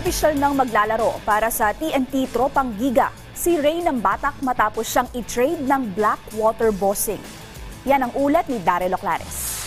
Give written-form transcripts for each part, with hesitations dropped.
Opisyal nang maglalaro para sa TNT Tropang Giga si Ray ng Batak matapos siyang i-trade ng Blackwater Bossing. Yan ang ulat ni Daryl Oclares.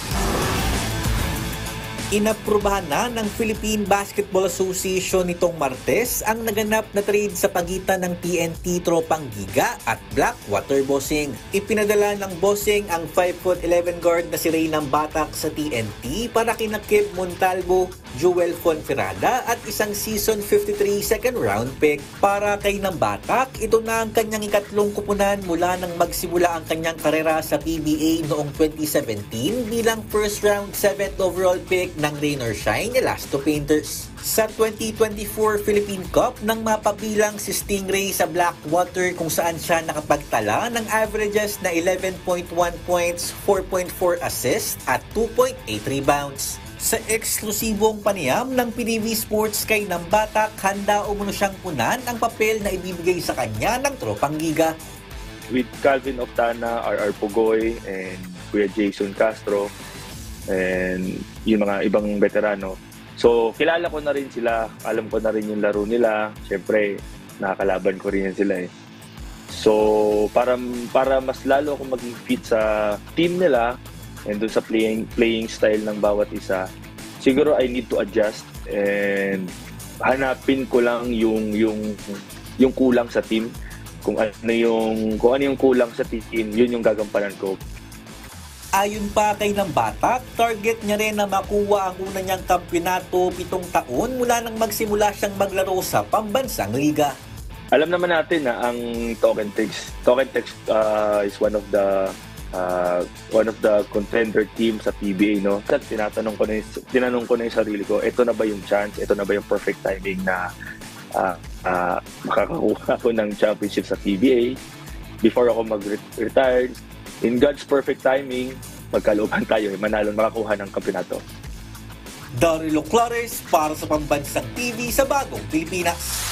Inaprubahan na ng Philippine Basketball Association nitong Martes ang naganap na trade sa pagitan ng TNT Tropang Giga at Blackwater Bossing. Ipinadala ng Bossing ang 5'11" guard na si Ray ng Batak sa TNT para kina Kib Montalvo, Joel Fonferrada at isang season 53 second round pick. Para kay ng Batak, ito na ang kanyang ikatlong kupunan mula nang magsimula ang kanyang karera sa PBA noong 2017 bilang first round 7th overall pick ng Rain or Shine Elasto Painters. Sa 2024 Philippine Cup nang mapabilang si Stingray sa Blackwater kung saan siya nakapagtala ng averages na 11.1 points, 4.4 assists at 2.8 rebounds. Sa eksklusibong panayam ng PDV Sports kay ng Batak, handa umano siyang punan ang papel na ibibigay sa kanya ng Tropang Giga. With Calvin Octana, RR Pugoy, and Kuya Jason Castro, and yung mga ibang veterano. So, kilala ko na rin sila, alam ko na rin yung laro nila. Siyempre, nakakalaban ko rin yan sila eh. So, para mas lalo akong maging fit sa team nila, and doon sa playing style ng bawat isa, siguro I need to adjust and hanapin ko lang yung kulang sa team. Kung ano yung kulang sa team, yun yung gagampanan ko. Ayon pa kay ng Batak, target niya rin na makuha ang una niyang kampyonato 7 taon mula nang magsimula siyang maglaro sa pambansang liga. Alam naman natin na ang Token Tex is one of the contender team sa PBA, no? At tinanong ko na yung sarili ko, ito na ba yung chance, ito na ba yung perfect timing na makakakuha ko ng championship sa PBA before ako mag-retire. In God's perfect timing, magkalooban tayo, makakuha ng kampeonato. Daryl Oclares para sa Pambansang TV sa Bagong Pilipinas.